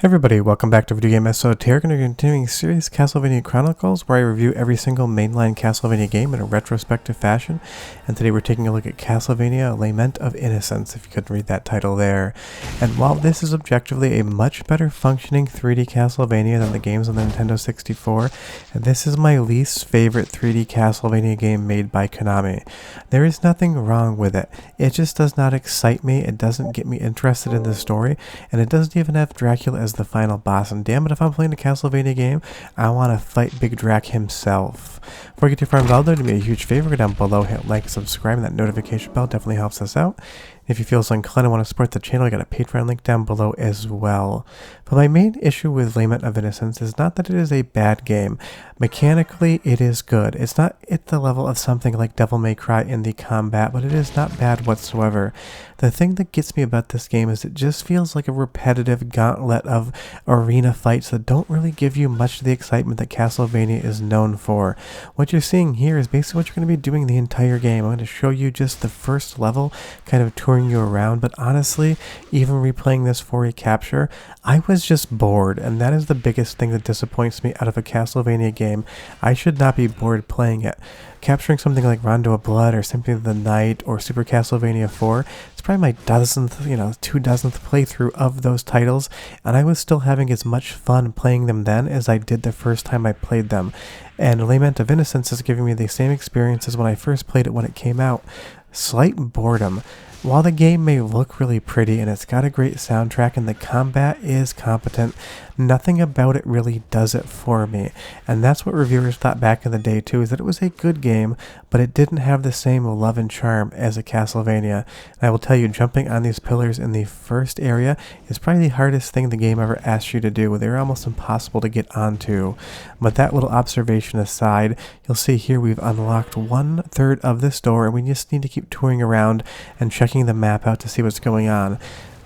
Everybody, welcome back to Video Game Esoteric, and we're continuing series Castlevania Chronicles, where I review every single mainline Castlevania game in a retrospective fashion. And today we're taking a look at Castlevania Lament of Innocence, if you could read that title there. And while this is objectively a much better functioning 3D Castlevania than the games on the Nintendo 64, this is my least favorite 3D Castlevania game made by Konami. There is nothing wrong with it. It just does not excite me, it doesn't get me interested in the story, and it doesn't even have Dracula as the final boss, and damn it, if I'm playing a Castlevania game, I want to fight Big Drac himself. Before we get too far involved, though, do me a huge favor, go down below, hit like, subscribe, and that notification bell definitely helps us out. If you feel so inclined and want to support the channel, I got a Patreon link down below as well. But my main issue with Lament of Innocence is not that it is a bad game. Mechanically, it is good. It's not at the level of something like Devil May Cry in the combat, but it is not bad whatsoever. The thing that gets me about this game is it just feels like a repetitive gauntlet of arena fights that don't really give you much of the excitement that Castlevania is known for. What you're seeing here is basically what you're going to be doing the entire game. I'm going to show you just the first level, kind of touring you around, but honestly, even replaying this for a capture, I was just bored, and that is the biggest thing that disappoints me out of a Castlevania game. I should not be bored playing it. Capturing something like Rondo of Blood or Symphony of the Night or Super Castlevania 4, it's probably my dozenth, 2,000th playthrough of those titles, and I was still having as much fun playing them then as I did the first time I played them. And Lament of Innocence is giving me the same experience as when I first played it when it came out. Slight boredom. While the game may look really pretty and it's got a great soundtrack and the combat is competent, nothing about it really does it for me. And that's what reviewers thought back in the day too, is that it was a good game, but it didn't have the same love and charm as a Castlevania. And I will tell you, jumping on these pillars in the first area is probably the hardest thing the game ever asked you to do. They're almost impossible to get onto. But that little observation aside, you'll see here we've unlocked 1/3 of this door, and we just need to keep touring around and checking the map out to see what's going on.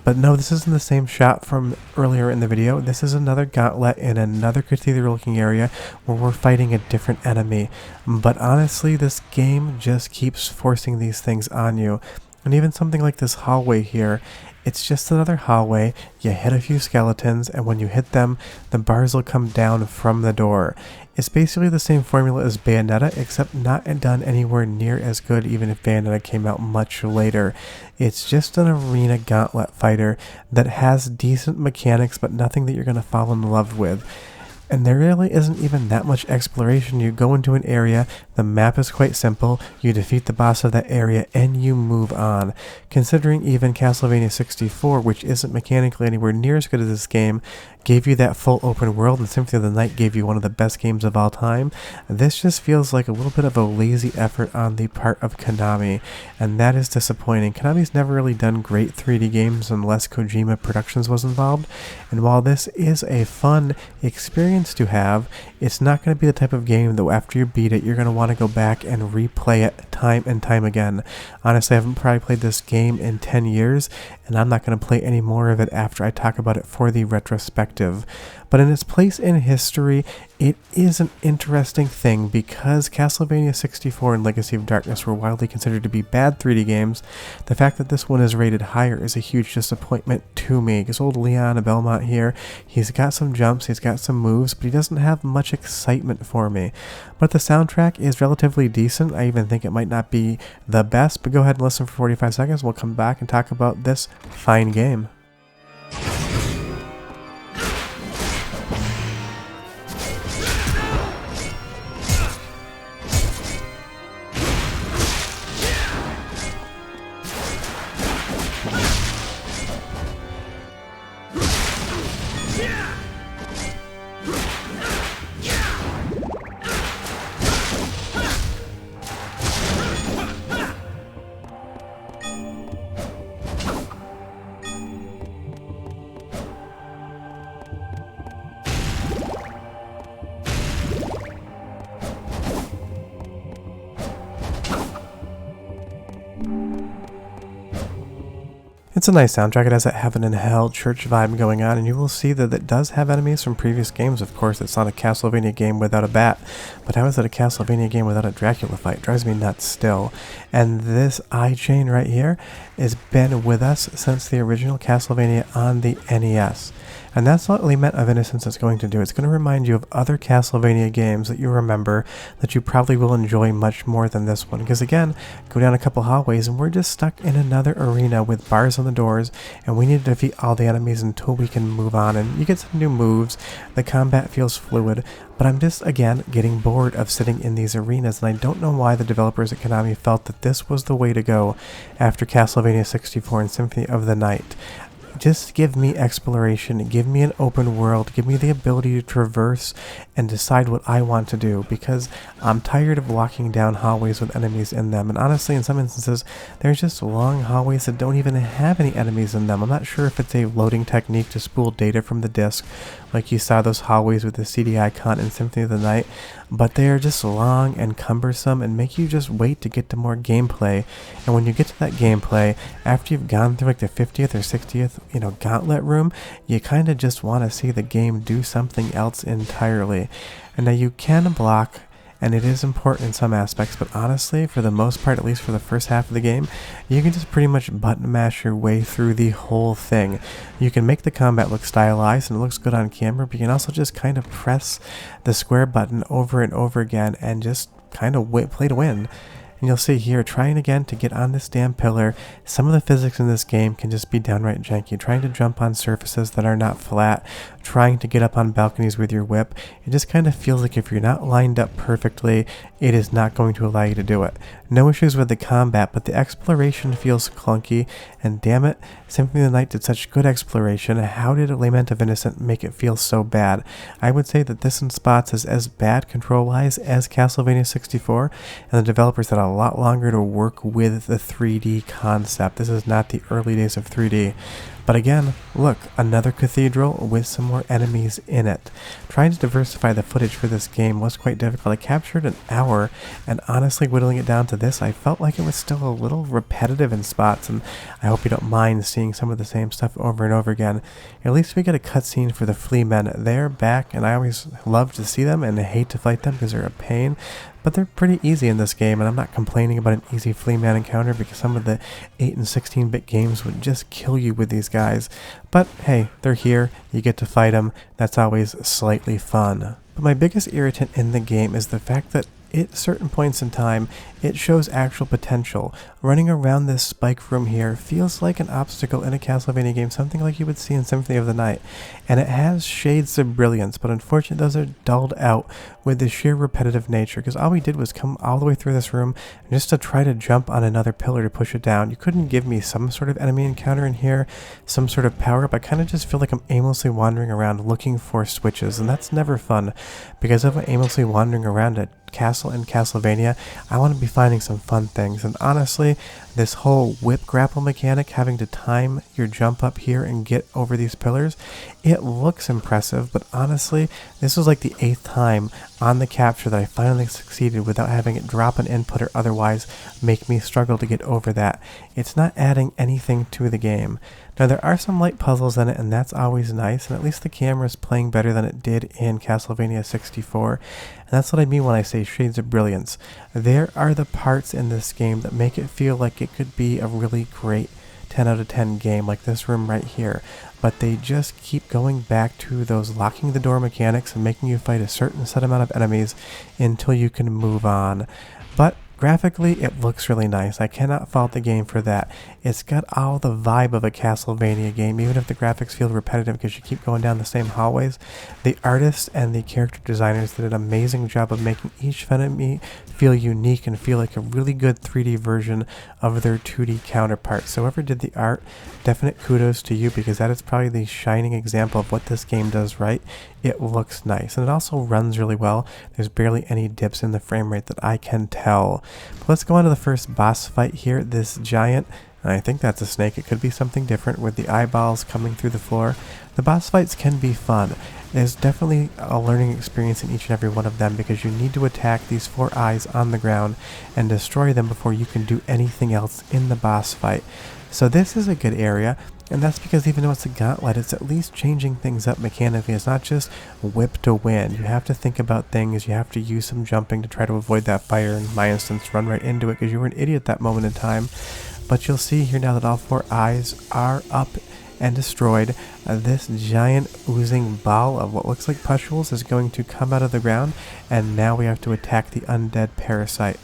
But no, this isn't the same shot from earlier in the video. This is another gauntlet in another cathedral looking area where we're fighting a different enemy. But honestly, this game just keeps forcing these things on you. And even something like this hallway here, it's just another hallway. You hit a few skeletons, and when you hit them, the bars will come down from the door. It's basically the same formula as Bayonetta, except not done anywhere near as good, even if Bayonetta came out much later. It's just an arena gauntlet fighter that has decent mechanics, but nothing that you're going to fall in love with. And there really isn't even that much exploration. You go into an area, the map is quite simple, you defeat the boss of that area, and you move on. Considering even Castlevania 64, which isn't mechanically anywhere near as good as this game, gave you that full open world, and Symphony of the Night gave you one of the best games of all time, this just feels like a little bit of a lazy effort on the part of Konami, and that is disappointing. Konami's never really done great 3D games unless Kojima Productions was involved, and while this is a fun experience to have, it's not going to be the type of game that after you beat it, you're going to want to go back and replay it time and time again. Honestly, I haven't probably played this game in 10 years, and I'm not going to play any more of it after I talk about it for the retrospective. But in its place in history, it is an interesting thing because Castlevania 64 and Legacy of Darkness were widely considered to be bad 3D games. The fact that this one is rated higher is a huge disappointment to me, because old Leon Belmont here, he's got some jumps, he's got some moves, but he doesn't have much excitement for me. But the soundtrack is relatively decent. I even think it might not be the best, but go ahead and listen for 45 seconds. We'll come back and talk about this fine game. It's a nice soundtrack. It has that heaven and hell church vibe going on, and you will see that it does have enemies from previous games. Of course, it's not a Castlevania game without a bat, but how is it a Castlevania game without a Dracula fight? It drives me nuts still. And this eye chain right here has been with us since the original Castlevania on the NES. And that's what Lament of Innocence is going to do. It's going to remind you of other Castlevania games that you remember that you probably will enjoy much more than this one. Because again, go down a couple hallways and we're just stuck in another arena with bars on the doors, and we need to defeat all the enemies until we can move on. And you get some new moves, the combat feels fluid, but I'm just, again, getting bored of sitting in these arenas, and I don't know why the developers at Konami felt that this was the way to go after Castlevania 64 and Symphony of the Night. Just give me exploration, give me an open world, give me the ability to traverse and decide what I want to do, because I'm tired of walking down hallways with enemies in them. And honestly, in some instances, there's just long hallways that don't even have any enemies in them. I'm not sure if it's a loading technique to spool data from the disc, like you saw those hallways with the CD icon in Symphony of the Night, but they are just long and cumbersome and make you just wait to get to more gameplay. And when you get to that gameplay, after you've gone through like the 50th or 60th, gauntlet room, you kind of just want to see the game do something else entirely. And now you can block, and it is important in some aspects, but honestly, for the most part, at least for the first half of the game, you can just pretty much button mash your way through the whole thing. You can make the combat look stylized and it looks good on camera, but you can also just kind of press the square button over and over again and just kind of play to win. And you'll see here, trying again to get on this damn pillar, some of the physics in this game can just be downright janky. Trying to jump on surfaces that are not flat, trying to get up on balconies with your whip, it just kind of feels like if you're not lined up perfectly, it is not going to allow you to do it. No issues with the combat, but the exploration feels clunky, and damn it, Symphony of the Night did such good exploration. How did Lament of Innocence make it feel so bad? I would say that this in spots is as bad control-wise as Castlevania 64, and the developers had a lot longer to work with the 3D concept. This is not the early days of 3D. But again, look, another cathedral with some more enemies in it. Trying to diversify the footage for this game was quite difficult. I captured an hour, and honestly, whittling it down to this, I felt like it was still a little repetitive in spots, and I hope you don't mind seeing some of the same stuff over and over again. At least we get a cutscene for the flea men. They're back, and I always love to see them, and I hate to fight them because they're a pain. But they're pretty easy in this game, and I'm not complaining about an easy flea man encounter because some of the 8 and 16-bit games would just kill you with these guys. But hey, they're here, you get to fight them, that's always slightly fun. But my biggest irritant in the game is the fact that at certain points in time, it shows actual potential. Running around this spike room here feels like an obstacle in a Castlevania game, something like you would see in Symphony of the Night. And it has shades of brilliance, but unfortunately those are dulled out with the sheer repetitive nature, because all we did was come all the way through this room just to try to jump on another pillar to push it down. You couldn't give me some sort of enemy encounter in here, some sort of power-up. I kind of just feel like I'm aimlessly wandering around looking for switches, and that's never fun, because if I'm aimlessly wandering around a castle in Castlevania, I want to be finding some fun things. And honestly, this whole whip grapple mechanic, having to time your jump up here and get over these pillars, it looks impressive, but honestly, this was like the 8th time on the capture that I finally succeeded without having it drop an input or otherwise make me struggle to get over that. It's not adding anything to the game. Now, there are some light puzzles in it, and that's always nice, and at least the camera is playing better than it did in Castlevania 64, and that's what I mean when I say shades of brilliance. There are the parts in this game that make it feel like it could be a really great 10 out of 10 game, like this room right here, but they just keep going back to those locking the door mechanics and making you fight a certain set amount of enemies until you can move on. But graphically, it looks really nice. I cannot fault the game for that. It's got all the vibe of a Castlevania game, even if the graphics feel repetitive because you keep going down the same hallways. The artists and the character designers did an amazing job of making each enemy feel unique and feel like a really good 3D version of their 2D counterparts. So whoever did the art, definite kudos to you, because that is probably the shining example of what this game does right. It looks nice, and it also runs really well. There's barely any dips in the frame rate that I can tell. But let's go on to the first boss fight here. This giant, I think that's a snake, it could be something different, with the eyeballs coming through the floor. The boss fights can be fun. There's definitely a learning experience in each and every one of them, because you need to attack these 4 eyes on the ground and destroy them before you can do anything else in the boss fight. So this is a good area, and that's because even though it's a gauntlet, it's at least changing things up mechanically. It's not just whip to win. You have to think about things. You have to use some jumping to try to avoid that fire. In my instance, run right into it because you were an idiot that moment in time. But you'll see here now that all 4 eyes are up and destroyed, this giant oozing ball of what looks like pustules is going to come out of the ground, and now we have to attack the undead parasite.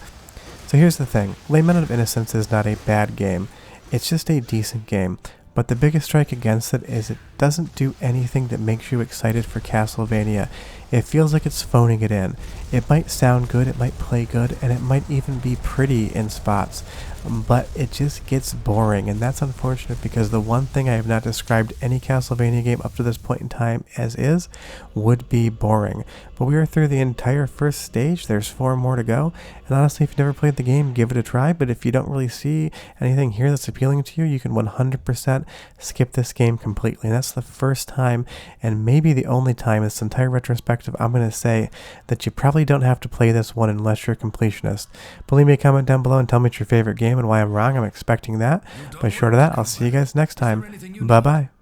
So here's the thing, Lament of Innocence is not a bad game, it's just a decent game. But the biggest strike against it is it doesn't do anything that makes you excited for Castlevania. It feels like it's phoning it in. It might sound good, it might play good, and it might even be pretty in spots. But it just gets boring, and that's unfortunate because the one thing I have not described any Castlevania game up to this point in time as is would be boring. But we are through the entire first stage, there's 4 more to go, and honestly if you've never played the game, give it a try, but if you don't really see anything here that's appealing to you, you can 100% skip this game completely. And that's the first time, and maybe the only time in this entire retrospective I'm going to say that you probably don't have to play this one unless you're a completionist. But leave me a comment down below and tell me it's your favorite game and why I'm wrong. I'm expecting that. But short of that, I'll see you guys next time. Bye bye.